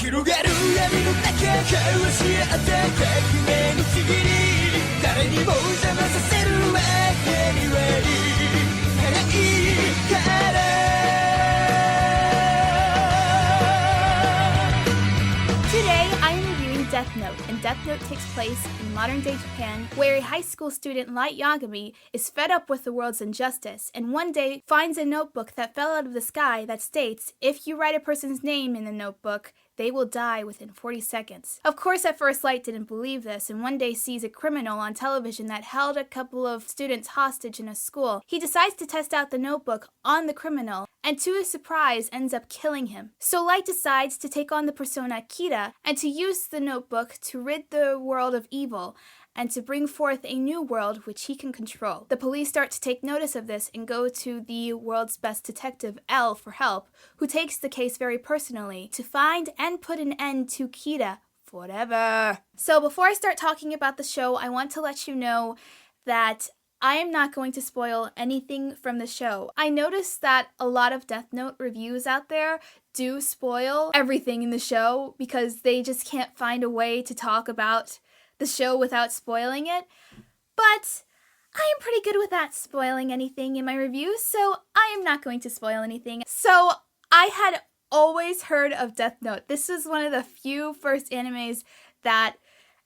広がる闇の中交わし合った革命のちぎり誰にも邪魔させるわけにはいかないから Today, I am reviewing Death Note, and Death Note takes place in modern-day Japan, where a high school student, Light Yagami, is fed up with the world's injustice, and one day finds a notebook that fell out of the sky that states, if you write a person's name in the notebook, they will die within 40 seconds. Of course, at first Light didn't believe this, and one day sees a criminal on television that held a couple of students hostage in a school. He decides to test out the notebook on the criminal, and to his surprise, ends up killing him. So Light decides to take on the persona Kira, and to use the notebook to rid the world of evil, and to bring forth a new world which he can control. The police start to take notice of this and go to the world's best detective, L, for help, who takes the case very personally to find and put an end to Kira forever. So before I start talking about the show, I want to let you know that I am not going to spoil anything from the show. I noticed that a lot of Death Note reviews out there do spoil everything in the show because they just can't find a way to talk about the show without spoiling it, but I am pretty good with not spoiling anything in my reviews, so I am not going to spoil anything. So I had always heard of Death Note. This was one of the few first animes that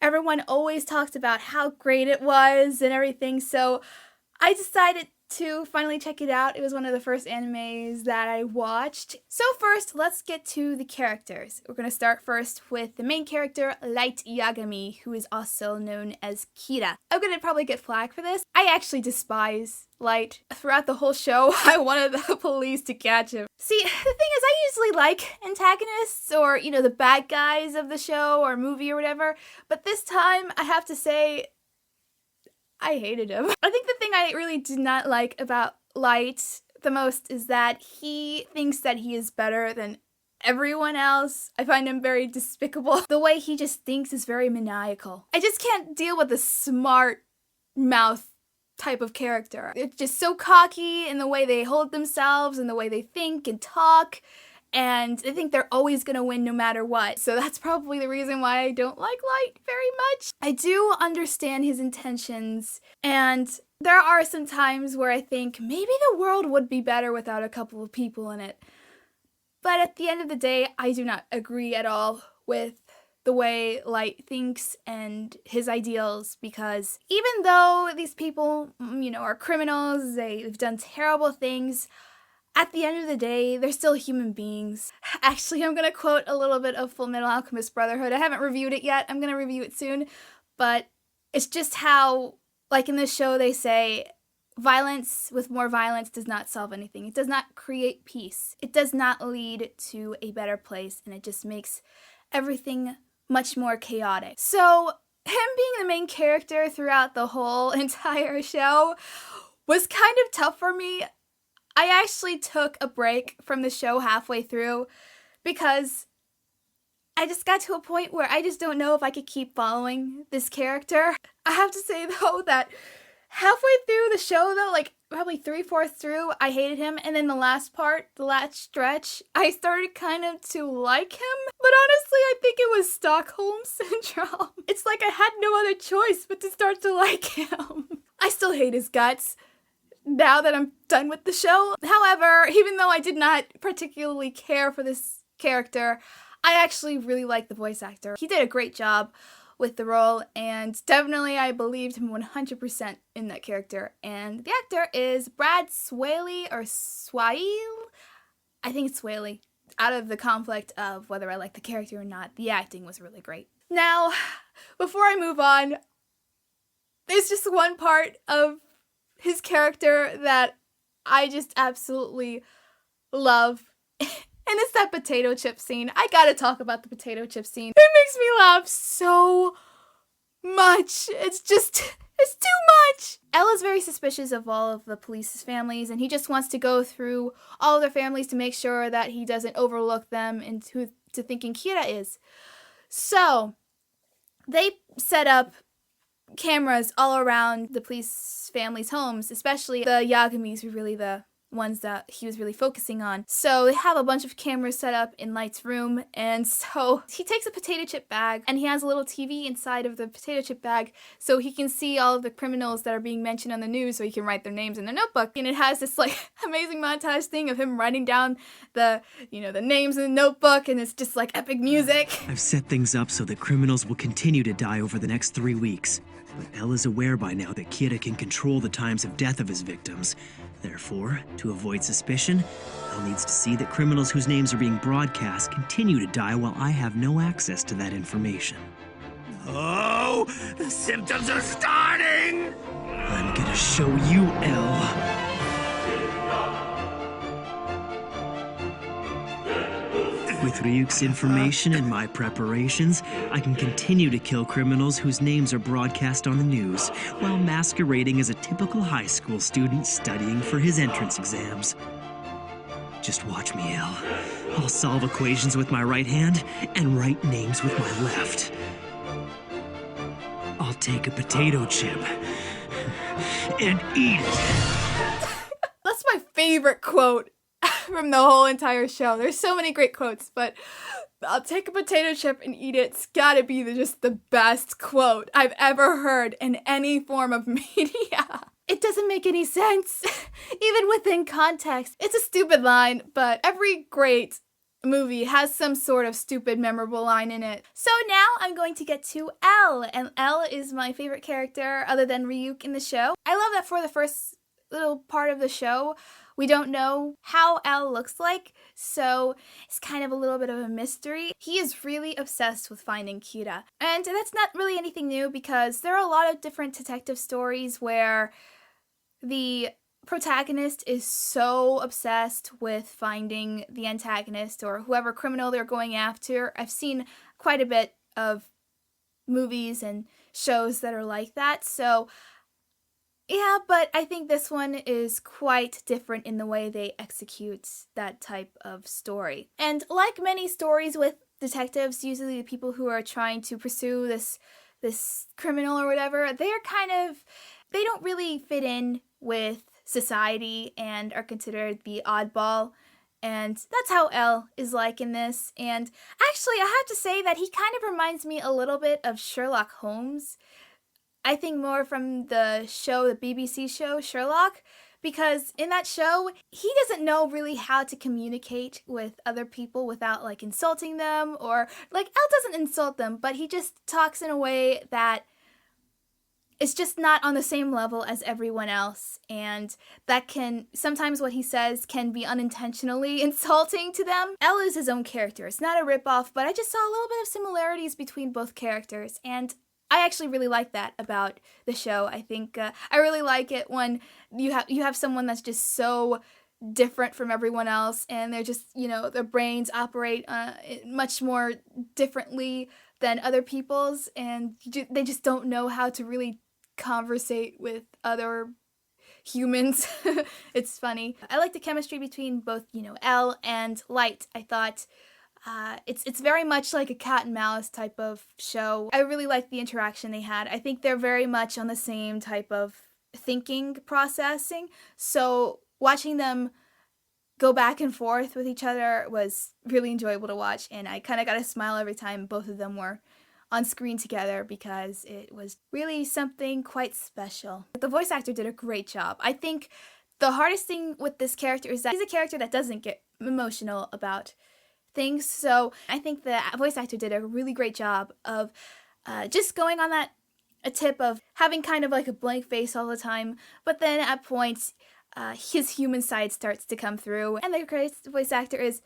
everyone always talked about how great it was and everything, so I decided to finally check it out. It was one of the first animes that I watched. So first, let's get to the characters. We're going to start first with the main character, Light Yagami, who is also known as Kira. I'm going to probably get flack for this. I actually despise Light. Throughout the whole show, I wanted the police to catch him. See, the thing is, I usually like antagonists or, the bad guys of the show or movie or whatever, but this time, I have to say, I hated him. I think the thing I really did not like about Light the most is that he thinks that he is better than everyone else. I find him very despicable. The way he just thinks is very maniacal. I just can't deal with the smart mouth type of character. It's just so cocky in the way they hold themselves and the way they think and talk. And they think they're always going to win no matter what. So that's probably the reason why I don't like Light very much. I do understand his intentions, and there are some times where I think maybe the world would be better without a couple of people in it. But at the end of the day, I do not agree at all with the way Light thinks and his ideals, because even though these people, are criminals, they've done terrible things, at the end of the day, they're still human beings. Actually, I'm going to quote a little bit of Full Metal Alchemist Brotherhood. I haven't reviewed it yet. I'm going to review it soon. But it's just how, like in this show, they say, violence with more violence does not solve anything. It does not create peace. It does not lead to a better place. And it just makes everything much more chaotic. So, him being the main character throughout the whole entire show was kind of tough for me. I actually took a break from the show halfway through because I just got to a point where I just don't know if I could keep following this character. I have to say, though, that halfway through the show, though, like probably 3/4 through, I hated him. And then the last stretch, I started kind of to like him. But honestly, I think it was Stockholm Syndrome. It's like I had no other choice but to start to like him. I still hate his guts now that I'm done with the show. However, even though I did not particularly care for this character, I actually really like the voice actor. He did a great job with the role, and definitely I believed him 100% in that character. And the actor is Brad Swaley, or Swale? I think it's Swaley. Out of the conflict of whether I like the character or not, the acting was really great. Now, before I move on, there's just one part of his character that I just absolutely love, and it's that potato chip scene. I gotta talk about the potato chip scene. It makes me laugh so much. It's too much. Elle is very suspicious of all of the police's families, and he just wants to go through all of their families to make sure that he doesn't overlook them into thinking Kira is. So, they set up cameras all around the police family's homes, especially the Yagamis, who are really the ones that he was really focusing on. So they have a bunch of cameras set up in Light's room, and so he takes a potato chip bag and he has a little TV inside of the potato chip bag so he can see all of the criminals that are being mentioned on the news so he can write their names in their notebook. And it has this like amazing montage thing of him writing down the names in the notebook, and it's just like epic music. I've set things up so that criminals will continue to die over the next 3 weeks. But Elle is aware by now that Kira can control the times of death of his victims. Therefore, to avoid suspicion, Elle needs to see that criminals whose names are being broadcast continue to die while I have no access to that information. Oh, the symptoms are starting! I'm gonna show you, Elle. With Ryuk's information and my preparations, I can continue to kill criminals whose names are broadcast on the news, while masquerading as a typical high school student studying for his entrance exams. Just watch me, Elle. I'll solve equations with my right hand and write names with my left. I'll take a potato chip and eat it. That's my favorite quote from the whole entire show. There's so many great quotes, but I'll take a potato chip and eat it. It's gotta be just the best quote I've ever heard in any form of media. It doesn't make any sense, even within context. It's a stupid line, but every great movie has some sort of stupid, memorable line in it. So now I'm going to get to Elle, and Elle is my favorite character other than Ryuk in the show. I love that for the first little part of the show, we don't know how Elle looks like, so it's kind of a little bit of a mystery. He is really obsessed with finding Kira, and that's not really anything new because there are a lot of different detective stories where the protagonist is so obsessed with finding the antagonist or whoever criminal they're going after. I've seen quite a bit of movies and shows that are like that, so yeah, but I think this one is quite different in the way they execute that type of story. And like many stories with detectives, usually the people who are trying to pursue this criminal or whatever, they don't really fit in with society and are considered the oddball. And that's how Elle is like in this. And actually, I have to say that he kind of reminds me a little bit of Sherlock Holmes. I think more from the show, the BBC show, Sherlock, because in that show, he doesn't know really how to communicate with other people without, like, insulting them, or, like, Elle doesn't insult them, but he just talks in a way that is just not on the same level as everyone else, and that can, sometimes what he says can be unintentionally insulting to them. Elle is his own character. It's not a ripoff, but I just saw a little bit of similarities between both characters, and I actually really like that about the show. I think I really like it when you have someone that's just so different from everyone else, and they're just, their brains operate much more differently than other people's, and they just don't know how to really conversate with other humans. It's funny. I like the chemistry between both, Elle and Light. I thought it's very much like a cat and mouse type of show. I really like the interaction they had. I think they're very much on the same type of thinking processing. So watching them go back and forth with each other was really enjoyable to watch. And I kind of got a smile every time both of them were on screen together because it was really something quite special. The voice actor did a great job. I think the hardest thing with this character is that he's a character that doesn't get emotional about things, so I think the voice actor did a really great job of just going on a tip of having kind of like a blank face all the time, but then at points his human side starts to come through, and the great voice actor is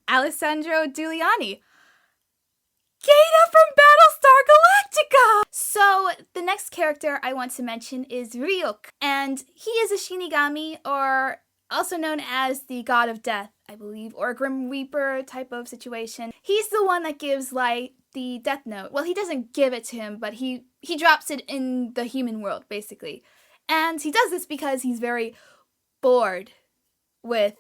Alessandro Giuliani, Gata from Battlestar Galactica! So the next character I want to mention is Ryuk, and he is a shinigami, or also known as the God of Death, I believe, or a Grim Reaper type of situation. He's the one that gives Light the Death Note. Well, he doesn't give it to him, but he drops it in the human world, basically. And he does this because he's very bored with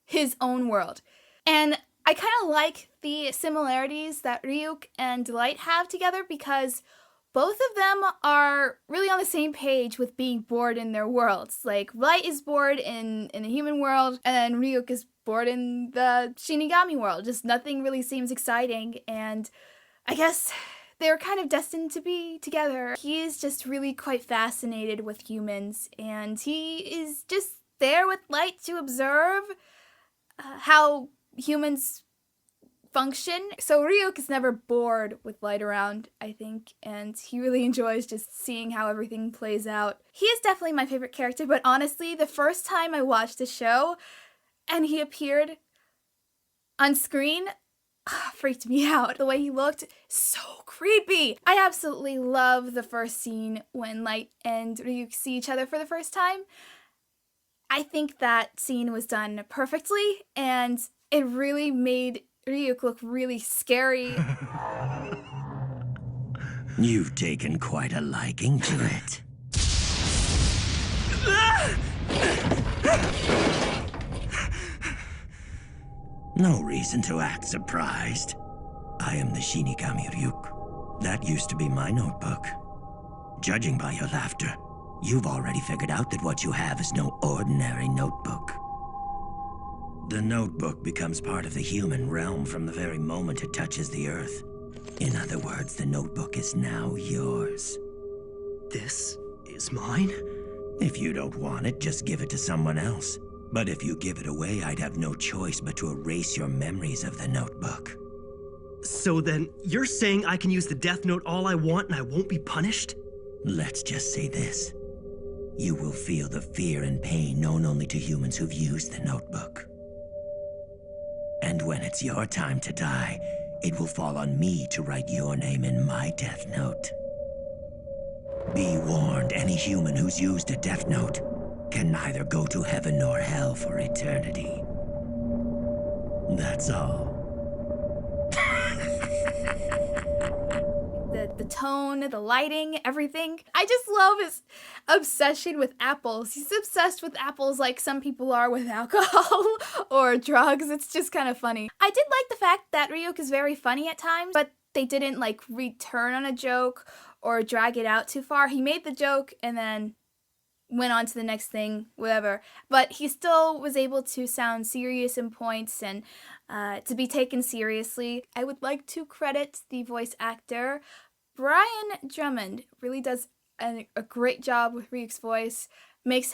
his own world. And I kind of like the similarities that Ryuk and Light have together because both of them are really on the same page with being bored in their worlds. Like, Light is bored in the human world, and Ryuk is bored in the shinigami world. Just nothing really seems exciting, and I guess they're kind of destined to be together. He is just really quite fascinated with humans, and he is just there with Light to observe how humans function. So Ryuk is never bored with Light around, I think, and he really enjoys just seeing how everything plays out. He is definitely my favorite character, but honestly, the first time I watched the show and he appeared on screen, freaked me out. The way he looked, so creepy. I absolutely love the first scene when Light and Ryuk see each other for the first time. I think that scene was done perfectly, and it really made Ryuk look really scary. You've taken quite a liking to it. No reason to act surprised. I am the Shinigami Ryuk. That used to be my notebook. Judging by your laughter, you've already figured out that what you have is no ordinary notebook. The notebook becomes part of the human realm from the very moment it touches the earth. In other words, the notebook is now yours. This is mine? If you don't want it, just give it to someone else. But if you give it away, I'd have no choice but to erase your memories of the notebook. So then, you're saying I can use the Death Note all I want and I won't be punished? Let's just say this. You will feel the fear and pain known only to humans who've used the notebook. And when it's your time to die, it will fall on me to write your name in my Death Note. Be warned, any human who's used a Death Note can neither go to heaven nor hell for eternity. That's all. The tone, the lighting, everything. I just love his obsession with apples. He's obsessed with apples like some people are with alcohol or drugs. It's just kind of funny. I did like the fact that Ryuk is very funny at times, but they didn't like return on a joke or drag it out too far. He made the joke and then went on to the next thing, whatever. But he still was able to sound serious in points and to be taken seriously. I would like to credit the voice actor. Brian Drummond really does a great job with Ryuk's voice. Makes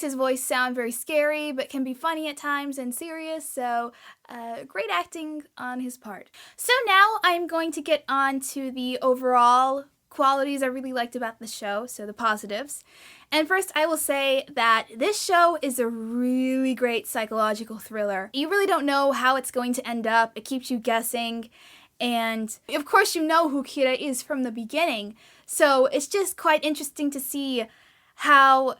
his voice sound very scary, but can be funny at times and serious. So great acting on his part. So now I'm going to get on to the overall qualities I really liked about the show, so the positives. And first, I will say that this show is a really great psychological thriller. You really don't know how it's going to end up. It keeps you guessing. And of course, you know who Kira is from the beginning. So it's just quite interesting to see how,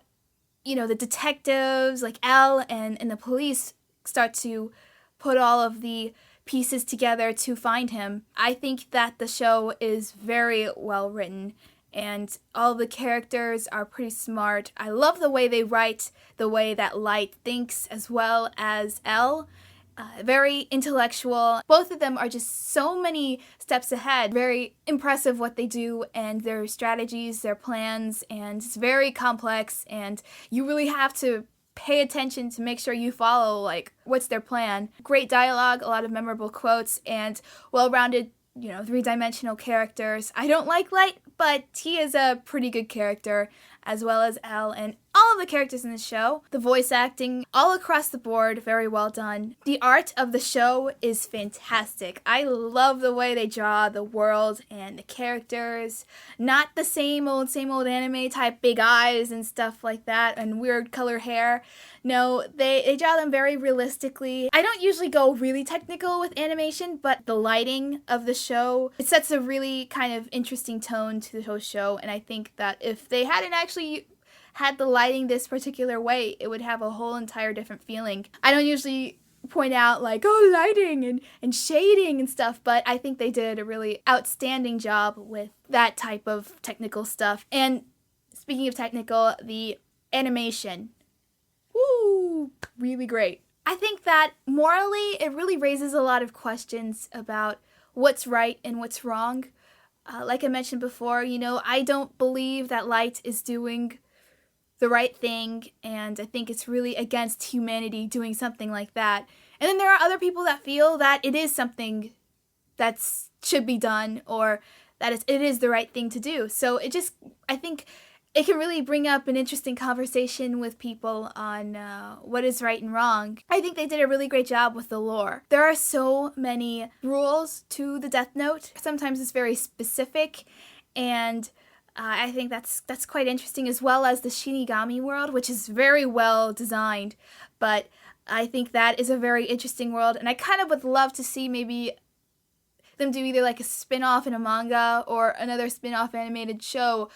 you know, the detectives like L and the police start to put all of the pieces together to find him. I think that the show is very well written and all the characters are pretty smart. I love the way they write, the way that Light thinks as well as L. Very intellectual. Both of them are just so many steps ahead. Very impressive what they do and their strategies, their plans, and it's very complex and you really have to pay attention to make sure you follow, like, what's their plan. Great dialogue, a lot of memorable quotes, and well-rounded, you know, three-dimensional characters. I don't like Light, but he is a pretty good character, as well as L, and all of the characters in the show. The voice acting, all across the board, very well done. The art of the show is fantastic. I love the way they draw the world and the characters. Not the same old anime type big eyes and stuff like that, and weird color hair. No, they draw them very realistically. I don't usually go really technical with animation, but the lighting of the show, it sets a really kind of interesting tone to the whole show, and I think that if they hadn't actually had the lighting this particular way, it would have a whole entire different feeling. I don't usually point out like, oh, lighting and shading and stuff, but I think they did a really outstanding job with that type of technical stuff. And speaking of technical, the animation, woo, really great. I think that morally, it really raises a lot of questions about what's right and what's wrong. Like I mentioned before, I don't believe that Light is doing the right thing, and I think it's really against humanity doing something like that. And then there are other people that feel that it is something that should be done, or that it is the right thing to do. So I think it can really bring up an interesting conversation with people on what is right and wrong. I think they did a really great job with the lore. There are so many rules to the Death Note. Sometimes it's very specific, and I think that's quite interesting, as well as the Shinigami world, which is very well designed. But I think that is a very interesting world, and I kind of would love to see maybe them do either like a spin-off in a manga or another spin-off animated show,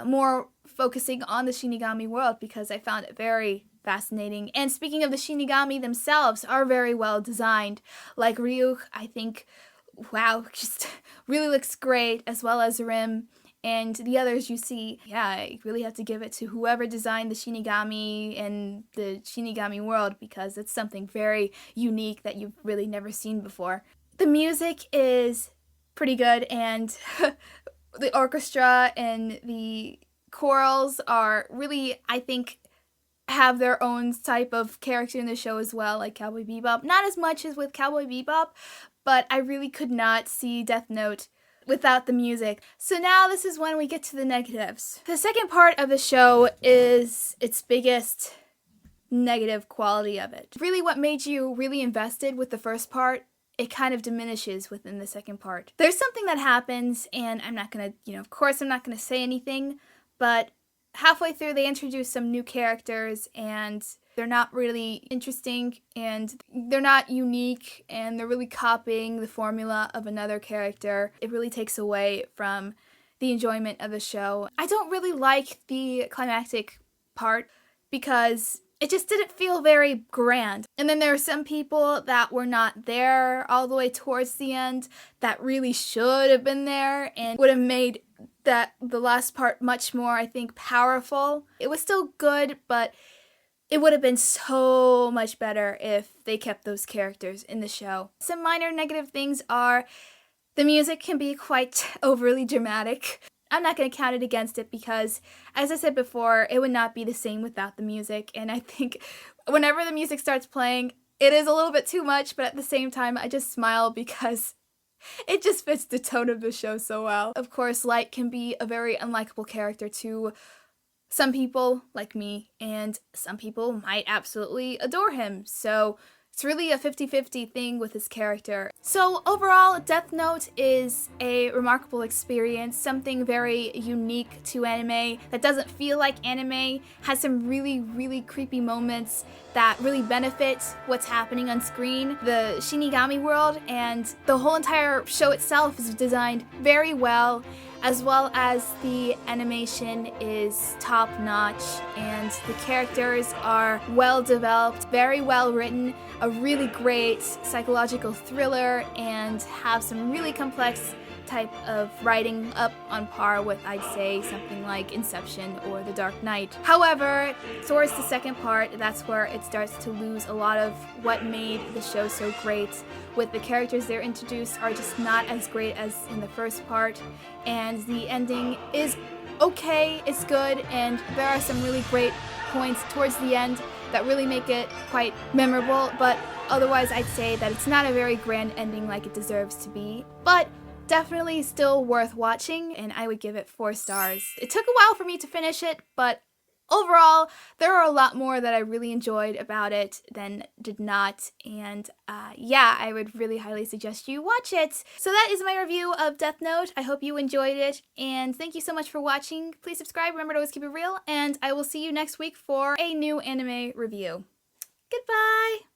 more focusing on the Shinigami world, because I found it very fascinating. And speaking of the Shinigami themselves, are very well designed. Like Ryuk, I think, wow, just really looks great, as well as Rim. And the others you see, yeah, I really have to give it to whoever designed the Shinigami and the Shinigami world, because it's something very unique that you've really never seen before. The music is pretty good, and the orchestra and the chorals are really, I think, have their own type of character in the show as well, like Cowboy Bebop. Not as much as with Cowboy Bebop, but I really could not see Death Note without the music. So now this is when we get to the negatives. The second part of the show is its biggest negative quality of it. Really what made you really invested with the first part, it kind of diminishes within the second part. There's something that happens, and I'm not gonna, of course I'm not gonna say anything, but halfway through they introduce some new characters, and they're not really interesting, and they're not unique, and they're really copying the formula of another character. It really takes away from the enjoyment of the show. I don't really like the climactic part because it just didn't feel very grand. And then there are some people that were not there all the way towards the end that really should have been there and would have made the last part much more, I think, powerful. It was still good, but it would have been so much better if they kept those characters in the show. Some minor negative things are the music can be quite overly dramatic. I'm not going to count it against it because, as I said before, it would not be the same without the music. And I think whenever the music starts playing, it is a little bit too much, but at the same time, I just smile because it just fits the tone of the show so well. Of course, Light can be a very unlikable character to some people, like me, and some people might absolutely adore him. So it's really a 50-50 thing with his character. So overall, Death Note is a remarkable experience, something very unique to anime that doesn't feel like anime, has some really, really creepy moments that really benefit what's happening on screen. The Shinigami world and the whole entire show itself is designed very well, as well as the animation is top-notch and the characters are well developed, very well written, a really great psychological thriller, and have some really complex type of writing up on par with, I'd say, something like Inception or The Dark Knight. However, towards the second part, that's where it starts to lose a lot of what made the show so great. With the characters they're introduced are just not as great as in the first part, and the ending is okay, it's good, and there are some really great points towards the end that really make it quite memorable, but otherwise I'd say that it's not a very grand ending like it deserves to be. But definitely still worth watching, and I would give it 4 stars. It took a while for me to finish it, but overall, there are a lot more that I really enjoyed about it than did not, and yeah, I would really highly suggest you watch it. So that is my review of Death Note. I hope you enjoyed it, and thank you so much for watching. Please subscribe, remember to always keep it real, and I will see you next week for a new anime review. Goodbye!